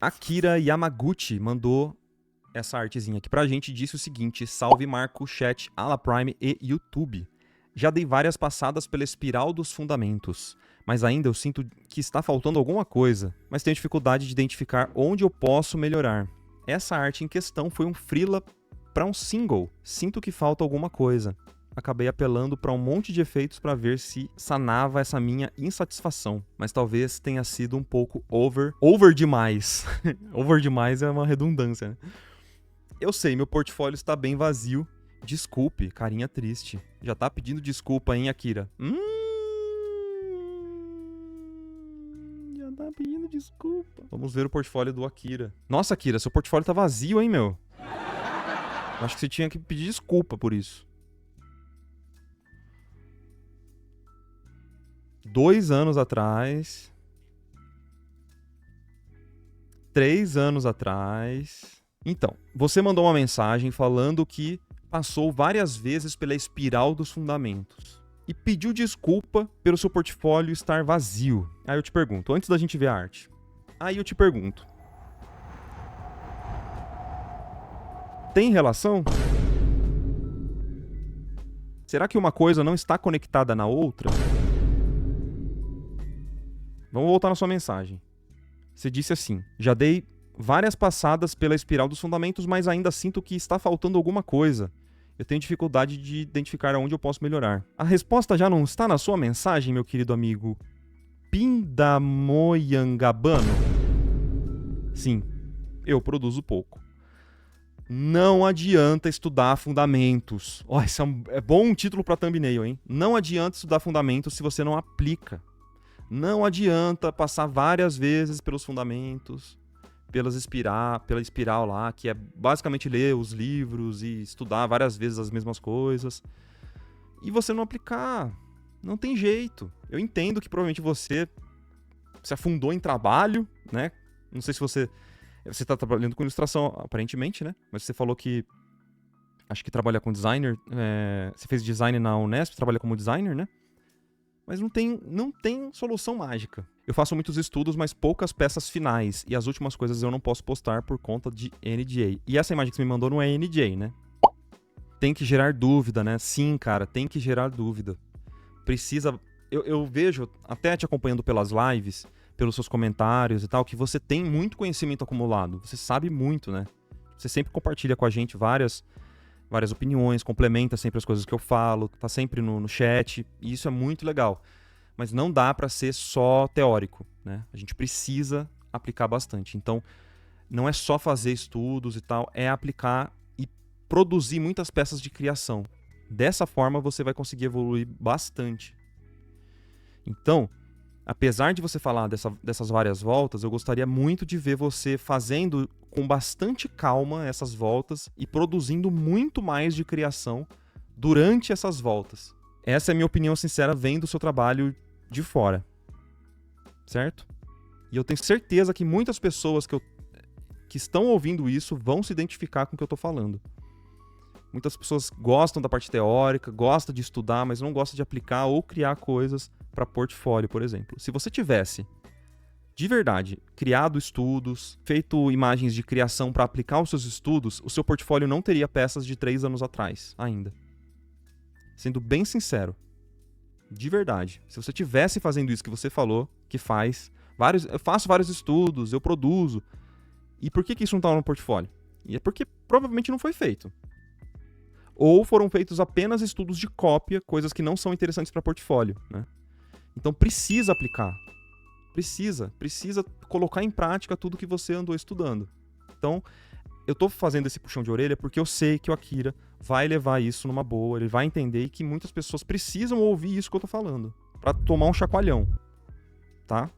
Akira Yamaguchi mandou essa artezinha aqui pra gente e disse o seguinte: salve Marco, chat, Ala Prime e YouTube. Já dei várias passadas pela espiral dos fundamentos, mas ainda eu sinto que está faltando alguma coisa, mas tenho dificuldade de identificar onde eu posso melhorar. Essa arte em questão foi um freela para um single. Sinto que falta alguma coisa. Acabei apelando para um monte de efeitos para ver se sanava essa minha insatisfação, mas talvez tenha sido um pouco over demais. Over demais é uma redundância, né? Eu sei, meu portfólio está bem vazio. Desculpe, carinha triste. Já tá pedindo desculpa, hein, Akira? Já tá pedindo desculpa. Vamos ver o portfólio do Akira. Nossa, Akira, seu portfólio tá vazio, hein, meu? Acho que você tinha que pedir desculpa por isso. 2 anos atrás. 3 anos atrás. Então, você mandou uma mensagem falando que passou várias vezes pela espiral dos fundamentos e pediu desculpa pelo seu portfólio estar vazio. Aí eu te pergunto, antes da gente ver a arte, tem relação? Será que uma coisa não está conectada na outra? Vamos voltar na sua mensagem. Você disse assim: já dei várias passadas pela espiral dos fundamentos, mas ainda sinto que está faltando alguma coisa. Eu tenho dificuldade de identificar aonde eu posso melhorar. A resposta já não está na sua mensagem, meu querido amigo Pindamonhangabano? Sim, eu produzo pouco. Não adianta estudar fundamentos. Esse é bom um título para thumbnail, hein? Não adianta estudar fundamentos se você não aplica. Não adianta passar várias vezes pelos fundamentos, pela espiral lá, que é basicamente ler os livros e estudar várias vezes as mesmas coisas, e você não aplicar. Não tem jeito. Eu entendo que provavelmente você se afundou em trabalho, né? Não sei se você está trabalhando com ilustração, aparentemente, né? Mas você falou que acho que trabalha com designer. Você fez design na Unesp, trabalha como designer, né? Mas não tem solução mágica. Eu faço muitos estudos, mas poucas peças finais. E as últimas coisas eu não posso postar por conta de NDA. E essa imagem que você me mandou não é NDA, né? Tem que gerar dúvida, né? Sim, cara, tem que gerar dúvida. Precisa... Eu vejo, até te acompanhando pelas lives, pelos seus comentários e tal, que você tem muito conhecimento acumulado. Você sabe muito, né? Você sempre compartilha com a gente várias opiniões, complementa sempre as coisas que eu falo, tá sempre no chat, e isso é muito legal. Mas não dá para ser só teórico, né? A gente precisa aplicar bastante. Então, não é só fazer estudos e tal, é aplicar e produzir muitas peças de criação. Dessa forma, você vai conseguir evoluir bastante. Então, apesar de você falar dessas várias voltas, eu gostaria muito de ver você fazendo com bastante calma essas voltas e produzindo muito mais de criação durante essas voltas. Essa é a minha opinião sincera, vendo o seu trabalho de fora. Certo? E eu tenho certeza que muitas pessoas que estão ouvindo isso vão se identificar com o que eu estou falando. Muitas pessoas gostam da parte teórica, gostam de estudar, mas não gostam de aplicar ou criar coisas para portfólio, por exemplo. Se você tivesse, de verdade, criado estudos, feito imagens de criação para aplicar os seus estudos, o seu portfólio não teria peças de 3 anos atrás, ainda. Sendo bem sincero. De verdade. Se você tivesse fazendo isso que você falou, que faz, eu faço vários estudos, eu produzo. E por que isso não estava no portfólio? E é porque provavelmente não foi feito. Ou foram feitos apenas estudos de cópia, coisas que não são interessantes para portfólio, né? Então precisa aplicar. Precisa colocar em prática tudo que você andou estudando. Então, eu tô fazendo esse puxão de orelha porque eu sei que o Akira vai levar isso numa boa, ele vai entender que muitas pessoas precisam ouvir isso que eu tô falando, pra tomar um chacoalhão, tá?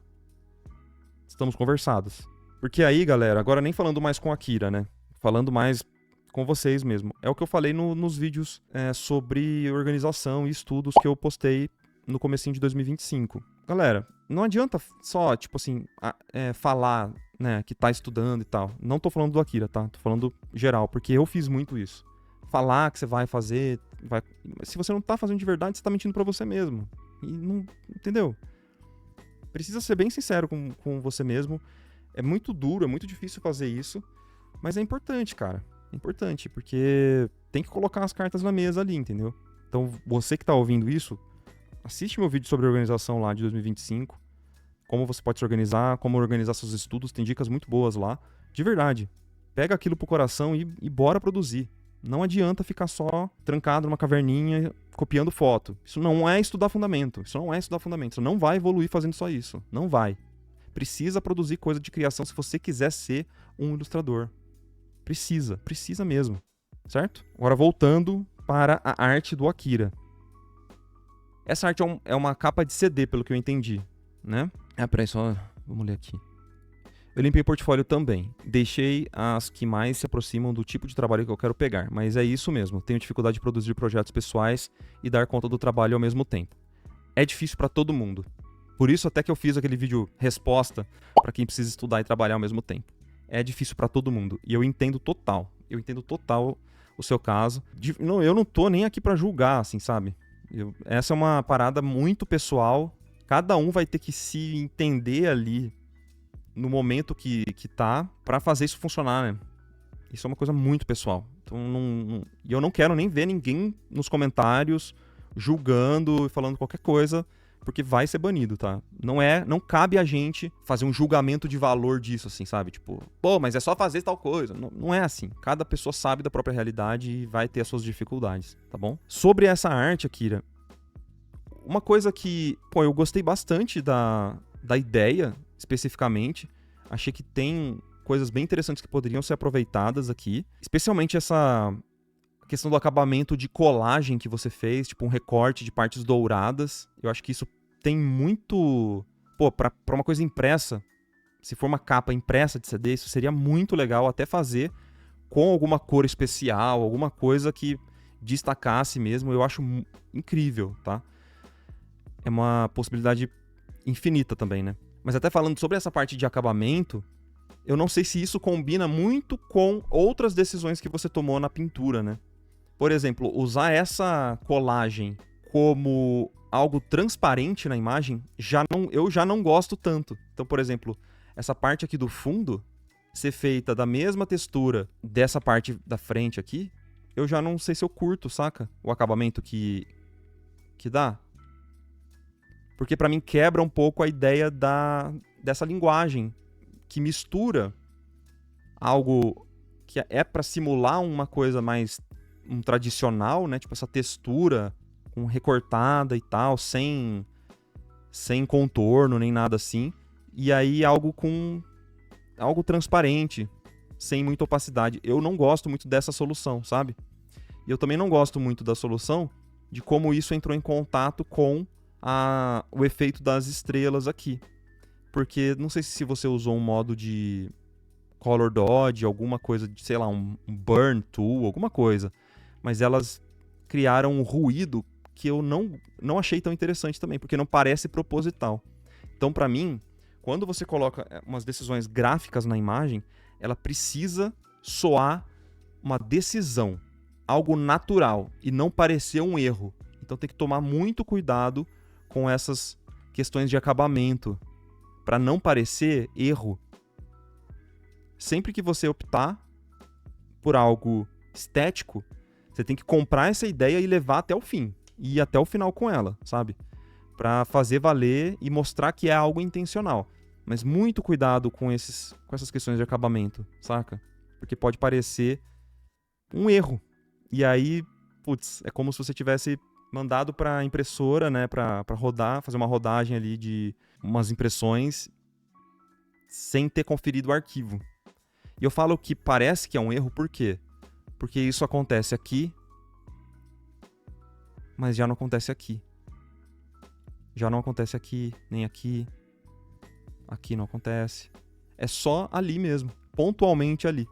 Estamos conversados. Porque aí, galera, agora nem falando mais com o Akira, né? Falando mais com vocês mesmo. É o que eu falei nos vídeos sobre organização e estudos que eu postei no comecinho de 2025. Galera, não adianta só, tipo assim, falar, né, que tá estudando e tal. Não tô falando do Akira, tá? Tô falando geral, porque eu fiz muito isso. Falar que você vai fazer... Se você não tá fazendo de verdade, você tá mentindo pra você mesmo. E não... Entendeu? Precisa ser bem sincero com você mesmo. É muito duro, é muito difícil fazer isso, mas é importante, cara. É importante, porque tem que colocar as cartas na mesa ali, entendeu? Então, você que tá ouvindo isso, assiste meu vídeo sobre organização lá de 2025, como você pode se organizar, como organizar seus estudos, tem dicas muito boas lá. De verdade, pega aquilo pro coração e bora produzir. Não adianta ficar só trancado numa caverninha copiando foto. Isso não é estudar fundamento. Isso não é estudar fundamento. Você não vai evoluir fazendo só isso. Não vai. Precisa produzir coisa de criação se você quiser ser um ilustrador. Precisa mesmo. Certo? Agora voltando para a arte do Akira. Essa arte é uma capa de CD, pelo que eu entendi, né? Peraí, só vamos ler aqui. Eu limpei o portfólio também. Deixei as que mais se aproximam do tipo de trabalho que eu quero pegar. Mas é isso mesmo. Tenho dificuldade de produzir projetos pessoais e dar conta do trabalho ao mesmo tempo. É difícil para todo mundo. Por isso até que eu fiz aquele vídeo resposta para quem precisa estudar e trabalhar ao mesmo tempo. É difícil para todo mundo. E eu entendo total. Eu entendo total o seu caso. Eu não tô nem aqui para julgar, assim, sabe? Essa é uma parada muito pessoal. Cada um vai ter que se entender ali no momento que tá, pra fazer isso funcionar, né? Isso é uma coisa muito pessoal. Então, e eu não quero nem ver ninguém nos comentários julgando e falando qualquer coisa, porque vai ser banido, tá? Não cabe a gente fazer um julgamento de valor disso, assim, sabe? Tipo, pô, mas é só fazer tal coisa. Não é assim. Cada pessoa sabe da própria realidade e vai ter as suas dificuldades, tá bom? Sobre essa arte, Akira, uma coisa que, pô, eu gostei bastante da ideia, especificamente. Achei que tem coisas bem interessantes que poderiam ser aproveitadas aqui. Especialmente essa questão do acabamento de colagem que você fez, tipo um recorte de partes douradas. Eu acho que isso tem muito... Pô, pra uma coisa impressa, se for uma capa impressa de CD, isso seria muito legal até fazer com alguma cor especial, alguma coisa que destacasse mesmo. Eu acho incrível, tá? É uma possibilidade infinita também, né? Mas até falando sobre essa parte de acabamento, eu não sei se isso combina muito com outras decisões que você tomou na pintura, né? Por exemplo, usar essa colagem como algo transparente na imagem, eu já não gosto tanto. Então, por exemplo, essa parte aqui do fundo ser feita da mesma textura dessa parte da frente aqui, eu já não sei se eu curto, saca? O acabamento que dá. Porque pra mim quebra um pouco a ideia dessa linguagem que mistura algo que é pra simular uma coisa mais tradicional, né? Tipo essa textura recortada e tal, sem contorno nem nada assim. E aí algo transparente, sem muita opacidade. Eu não gosto muito dessa solução, sabe? E eu também não gosto muito da solução de como isso entrou em contato com o efeito das estrelas aqui. Porque não sei se você usou um modo de Color Dodge, alguma coisa de, sei lá, um Burn Tool, alguma coisa. Mas elas criaram um ruído que eu não achei tão interessante também, porque não parece proposital. Então, pra mim, quando você coloca umas decisões gráficas na imagem, ela precisa soar uma decisão, algo natural, e não parecer um erro. Então tem que tomar muito cuidado com essas questões de acabamento, para não parecer erro. Sempre que você optar por algo estético, você tem que comprar essa ideia e levar até o fim. E ir até o final com ela, sabe? Pra fazer valer e mostrar que é algo intencional. Mas muito cuidado com essas questões de acabamento, saca? Porque pode parecer um erro. E aí, putz, é como se você tivesse mandado pra impressora, né? Pra rodar, fazer uma rodagem ali de umas impressões sem ter conferido o arquivo. E eu falo que parece que é um erro, por quê? Porque isso acontece aqui, mas já não acontece aqui. Já não acontece aqui, nem aqui. Aqui não acontece. É só ali mesmo, pontualmente ali.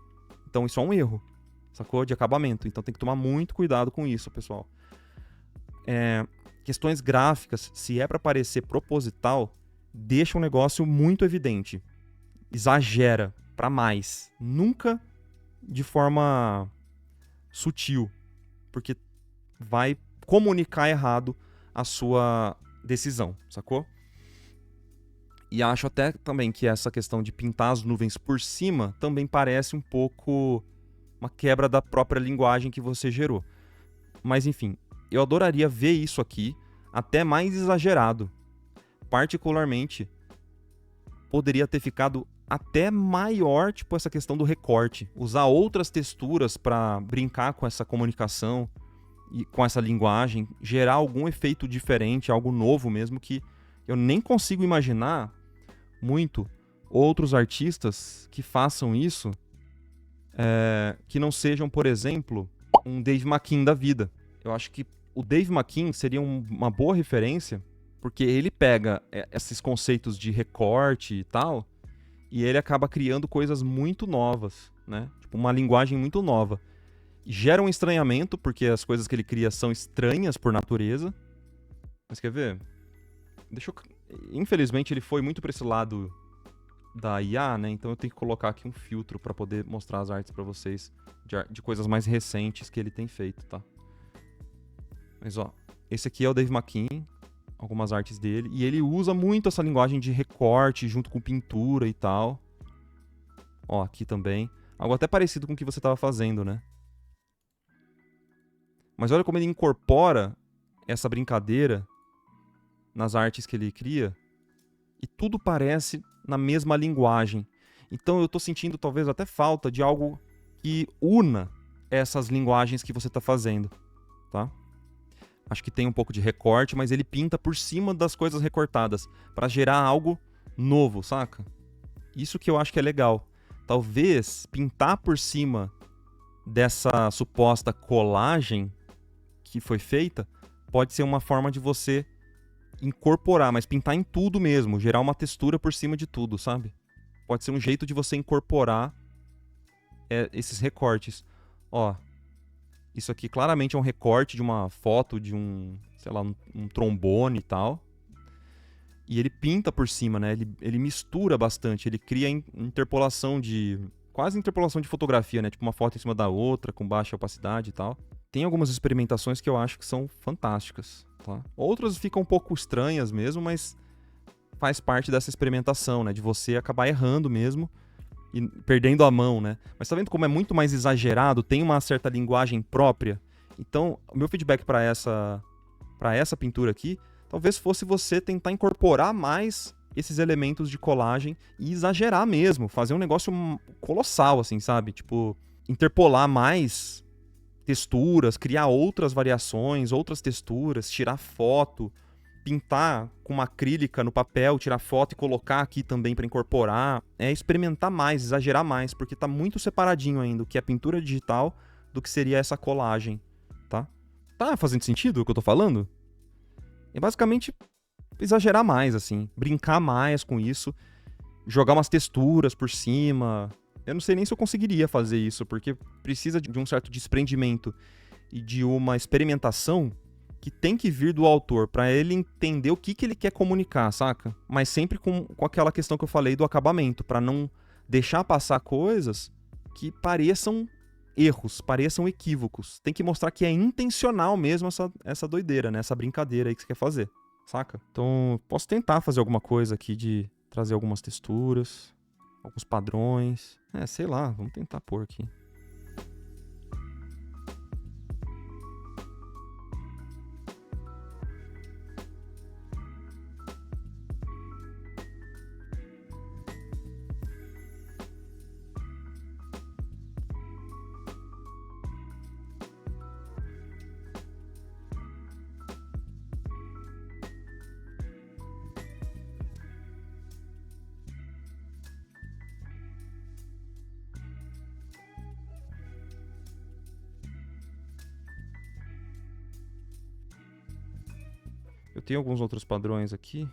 Então isso é um erro, sacou? De acabamento. Então tem que tomar muito cuidado com isso, pessoal. Questões gráficas, se é pra parecer proposital, deixa um negócio muito evidente. Exagera pra mais. Nunca de forma sutil, porque vai comunicar errado a sua decisão, sacou? E acho até também que essa questão de pintar as nuvens por cima também parece um pouco uma quebra da própria linguagem que você gerou. Mas enfim, eu adoraria ver isso aqui até mais exagerado. Particularmente, poderia ter ficado até maior, tipo, essa questão do recorte. Usar outras texturas para brincar com essa comunicação e com essa linguagem, gerar algum efeito diferente, algo novo mesmo, que eu nem consigo imaginar muito outros artistas que façam isso, que não sejam, por exemplo, um Dave McKean da vida. Eu acho que o Dave McKean seria uma boa referência, porque ele pega esses conceitos de recorte e tal, e ele acaba criando coisas muito novas, né? Tipo, uma linguagem muito nova. Gera um estranhamento, porque as coisas que ele cria são estranhas por natureza. Mas quer ver? Infelizmente, ele foi muito pra esse lado da IA, né? Então eu tenho que colocar aqui um filtro pra poder mostrar as artes pra vocês de coisas mais recentes que ele tem feito, tá? Mas ó, esse aqui é o Dave McKean, algumas artes dele, e ele usa muito essa linguagem de recorte junto com pintura e tal. Ó, aqui também. Algo até parecido com o que você estava fazendo, né? Mas olha como ele incorpora essa brincadeira nas artes que ele cria, e tudo parece na mesma linguagem. Então eu tô sentindo talvez até falta de algo que una essas linguagens que você tá fazendo, tá? Acho que tem um pouco de recorte, mas ele pinta por cima das coisas recortadas para gerar algo novo, saca? Isso que eu acho que é legal. Talvez pintar por cima dessa suposta colagem que foi feita pode ser uma forma de você incorporar, mas pintar em tudo mesmo, gerar uma textura por cima de tudo, sabe? Pode ser um jeito de você incorporar esses recortes. Ó, isso aqui claramente é um recorte de uma foto de sei lá, um trombone e tal. E ele pinta por cima, né? Ele mistura bastante, ele cria interpolação quase interpolação de fotografia, né? Tipo uma foto em cima da outra, com baixa opacidade e tal. Tem algumas experimentações que eu acho que são fantásticas, tá? Outras ficam um pouco estranhas mesmo, mas faz parte dessa experimentação, né? De você acabar errando mesmo e perdendo a mão, né? Mas tá vendo como é muito mais exagerado, tem uma certa linguagem própria? Então, o meu feedback para essa pintura aqui, talvez fosse você tentar incorporar mais esses elementos de colagem e exagerar mesmo, fazer um negócio colossal, assim, sabe? Tipo, interpolar mais texturas, criar outras variações, outras texturas, tirar foto, pintar com uma acrílica no papel, tirar foto e colocar aqui também para incorporar. É experimentar mais, exagerar mais, porque tá muito separadinho ainda o que é pintura digital do que seria essa colagem, tá? Tá fazendo sentido o que eu tô falando? É basicamente exagerar mais, assim, brincar mais com isso, jogar umas texturas por cima. Eu não sei nem se eu conseguiria fazer isso, porque precisa de um certo desprendimento e de uma experimentação que tem que vir do autor para ele entender o que ele quer comunicar, saca? Mas sempre com aquela questão que eu falei do acabamento, para não deixar passar coisas que pareçam erros, pareçam equívocos. Tem que mostrar que é intencional mesmo essa doideira, né? Essa brincadeira aí que você quer fazer, saca? Então, posso tentar fazer alguma coisa aqui de trazer algumas texturas, alguns padrões. Sei lá, vamos tentar pôr aqui. Eu tenho alguns outros padrões aqui.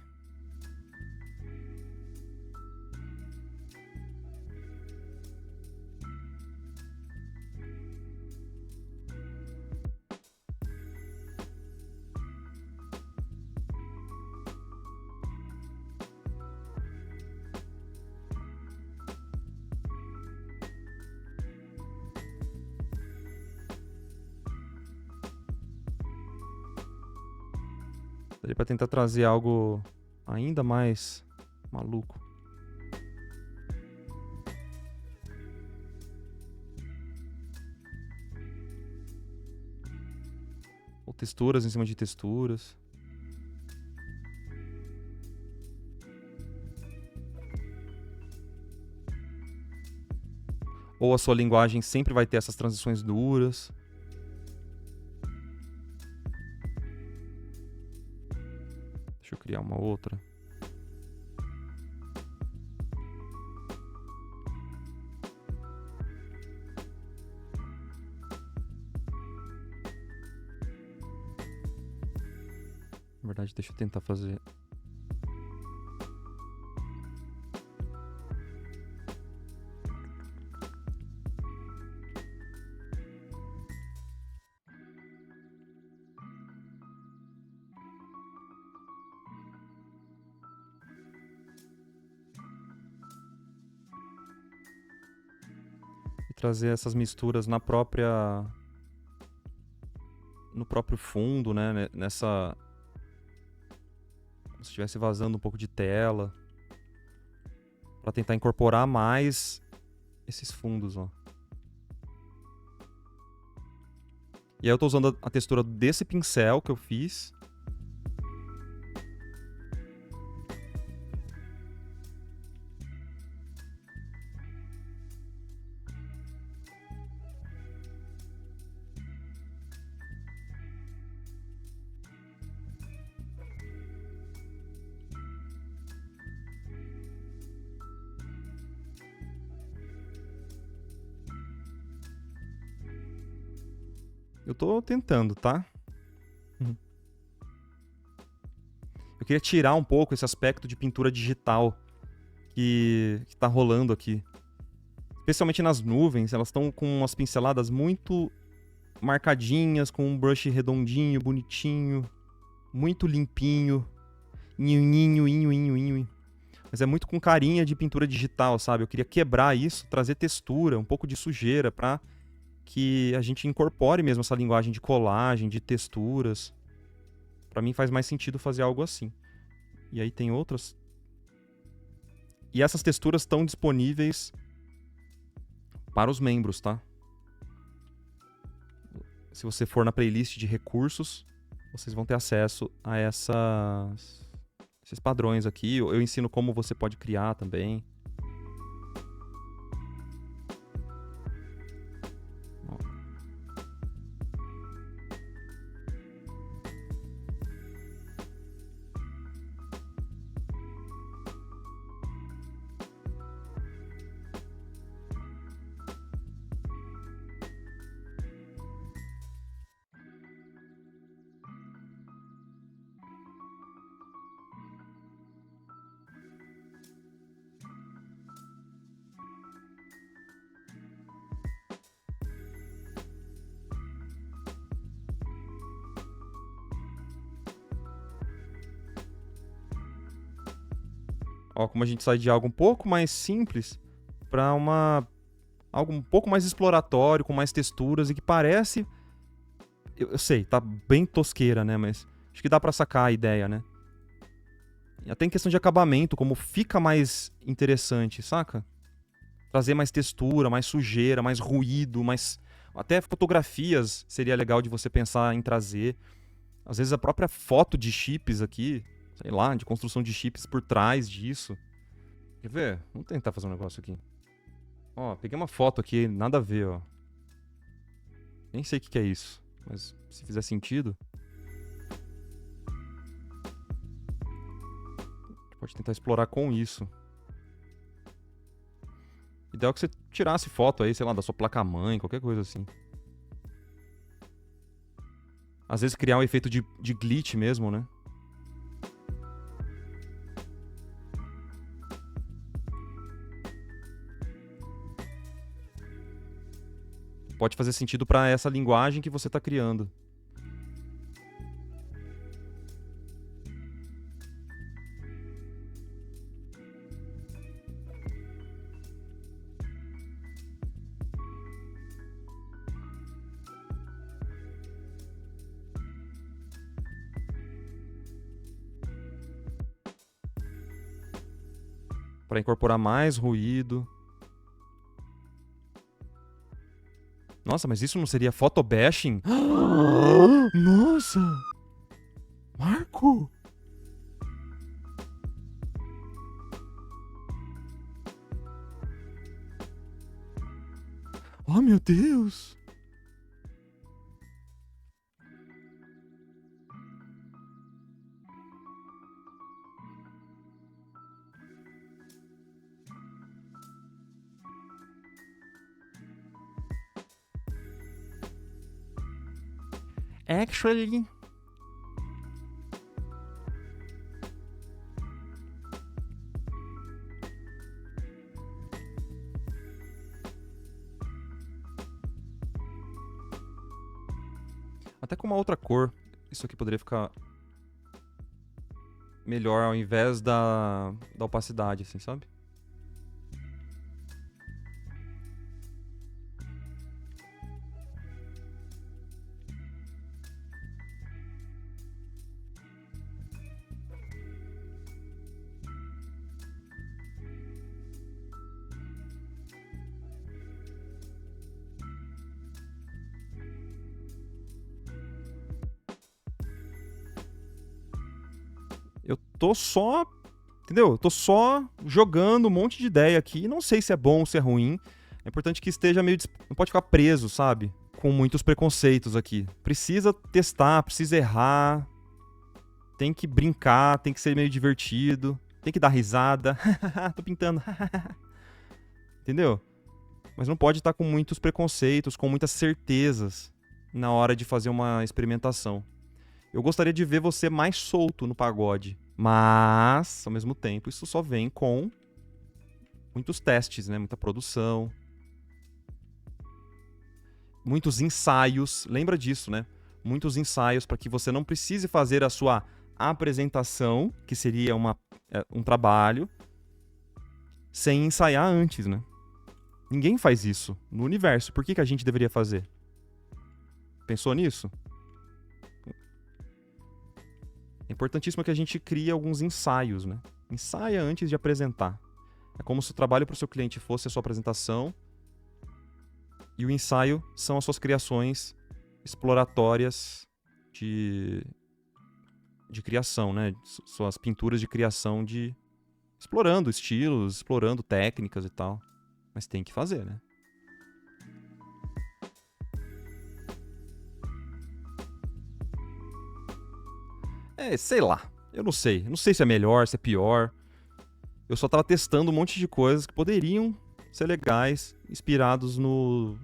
Daria pra tentar trazer algo ainda mais Maluco. Ou texturas em cima de texturas. Ou a sua linguagem sempre vai ter essas transições duras. Deixa eu criar uma outra. Na verdade, deixa eu tentar fazer... trazer essas misturas no próprio fundo, né? Nessa... Como se estivesse vazando um pouco de tela. Pra tentar incorporar mais esses fundos, ó. E aí eu tô usando a textura desse pincel que eu fiz. Eu tô tentando, tá? Eu queria tirar um pouco esse aspecto de pintura digital que tá rolando aqui. Especialmente nas nuvens, elas estão com umas pinceladas muito marcadinhas, com um brush redondinho, bonitinho, muito limpinho. Mas é muito com carinha de pintura digital, sabe? Eu queria quebrar isso, trazer textura, um pouco de sujeira pra que a gente incorpore mesmo essa linguagem de colagem, de texturas. Pra mim faz mais sentido fazer algo assim. E aí tem outras. E essas texturas estão disponíveis para os membros, tá? Se você for na playlist de recursos, vocês vão ter acesso a esses padrões aqui. Eu ensino como você pode criar também. Ó, como a gente sai de algo um pouco mais simples para algo um pouco mais exploratório, com mais texturas e que parece... Eu sei, tá bem tosqueira, né? Mas acho que dá pra sacar a ideia, né? E até em questão de acabamento, como fica mais interessante, saca? Trazer mais textura, mais sujeira, mais ruído, mais... Até fotografias seria legal de você pensar em trazer. Às vezes a própria foto de chips aqui, sei lá, de construção de chips por trás disso. Quer ver? Vamos tentar fazer um negócio aqui. Ó, peguei uma foto aqui, nada a ver, ó. Nem sei o que é isso, mas se fizer sentido... Pode tentar explorar com isso. O ideal é que você tirasse foto aí, sei lá, da sua placa-mãe, qualquer coisa assim. Às vezes criar um efeito de glitch mesmo, né? Pode fazer sentido para essa linguagem que você está criando. Pra incorporar mais ruído. Nossa, mas isso não seria photobashing? Nossa! Marco! Oh, meu Deus! Actually... Até com uma outra cor, isso aqui poderia ficar melhor ao invés da opacidade, assim, sabe? Eu tô só, entendeu? Eu tô só jogando um monte de ideia aqui. Não sei se é bom ou se é ruim. É importante que esteja meio... Não pode ficar preso, sabe? Com muitos preconceitos aqui. Precisa testar, precisa errar. Tem que brincar, tem que ser meio divertido. Tem que dar risada. Tô pintando. Entendeu? Mas não pode estar com muitos preconceitos, com muitas certezas na hora de fazer uma experimentação. Eu gostaria de ver você mais solto no pagode. Mas, ao mesmo tempo, isso só vem com muitos testes, né? Muita produção. Muitos ensaios. Lembra disso, né? Muitos ensaios para que você não precise fazer a sua apresentação, que seria um trabalho, sem ensaiar antes, né? Ninguém faz isso no universo. Por que a gente deveria fazer? Pensou nisso? É importantíssimo que a gente crie alguns ensaios, né? Ensaia antes de apresentar. É como se o trabalho para o seu cliente fosse a sua apresentação e o ensaio são as suas criações exploratórias de criação, né? Suas pinturas de criação explorando estilos, explorando técnicas e tal. Mas tem que fazer, né? Sei lá. Eu não sei. Não sei se é melhor, se é pior. Eu só tava testando um monte de coisas que poderiam ser legais, inspirados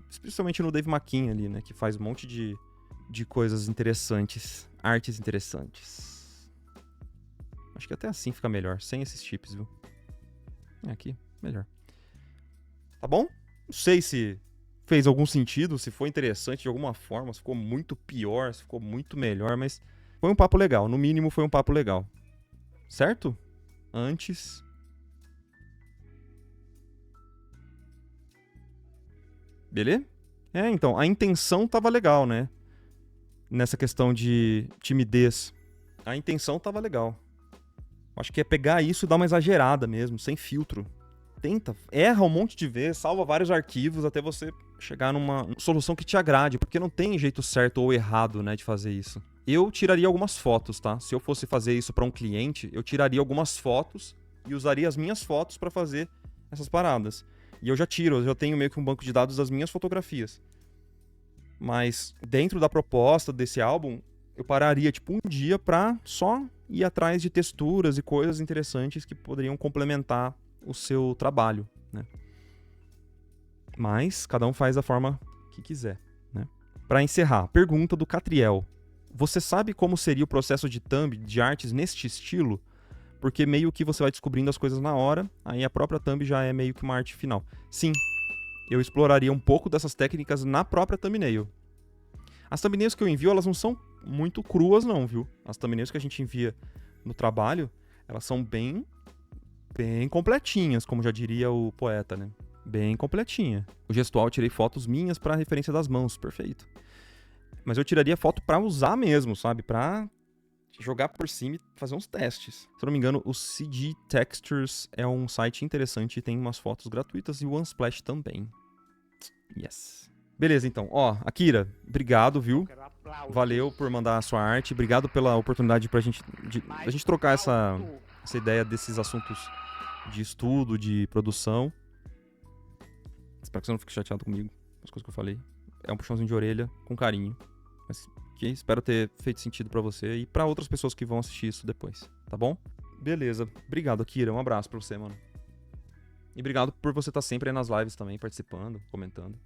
especialmente no Dave McKean ali, né? Que faz um monte de coisas interessantes. Artes interessantes. Acho que até assim fica melhor, sem esses chips, viu? Aqui, melhor. Tá bom? Não sei se fez algum sentido, se foi interessante de alguma forma, se ficou muito pior, se ficou muito melhor, mas... Foi um papo legal, no mínimo foi um papo legal. Certo? Antes... Beleza? Então, a intenção tava legal, né? Nessa questão de timidez. A intenção tava legal. Acho que é pegar isso e dar uma exagerada mesmo, sem filtro. Tenta, erra um monte de vezes, salva vários arquivos até você chegar numa solução que te agrade, porque não tem jeito certo ou errado, né, de fazer isso. Eu tiraria algumas fotos, tá? Se eu fosse fazer isso para um cliente, eu tiraria algumas fotos e usaria as minhas fotos para fazer essas paradas. E eu já tenho meio que um banco de dados das minhas fotografias. Mas dentro da proposta desse álbum, eu pararia tipo um dia pra só ir atrás de texturas e coisas interessantes que poderiam complementar o seu trabalho, né? Mas cada um faz da forma que quiser, né? Para encerrar, pergunta do Catriel. Você sabe como seria o processo de thumb de artes neste estilo? Porque meio que você vai descobrindo as coisas na hora, aí a própria thumb já é meio que uma arte final. Sim, eu exploraria um pouco dessas técnicas na própria thumbnail. As thumbnails que eu envio, elas não são muito cruas não, viu? As thumbnails que a gente envia no trabalho, elas são bem completinhas, como já diria o poeta, né? Bem completinha. O gestual eu tirei fotos minhas para referência das mãos, perfeito. Mas eu tiraria foto pra usar mesmo, sabe? Pra jogar por cima e fazer uns testes. Se eu não me engano, o CG Textures é um site interessante e tem umas fotos gratuitas e o Unsplash também. Yes. Beleza, então. Ó, Akira, obrigado, viu? Valeu por mandar a sua arte. Obrigado pela oportunidade pra gente, a gente trocar essa ideia desses assuntos de estudo, de produção. Espero que você não fique chateado comigo, as coisas que eu falei. É um puxãozinho de orelha, com carinho. Mas que espero ter feito sentido pra você e pra outras pessoas que vão assistir isso depois, tá bom? Beleza. Obrigado, Akira. Um abraço pra você, mano. E obrigado por você estar sempre aí nas lives também, participando, comentando.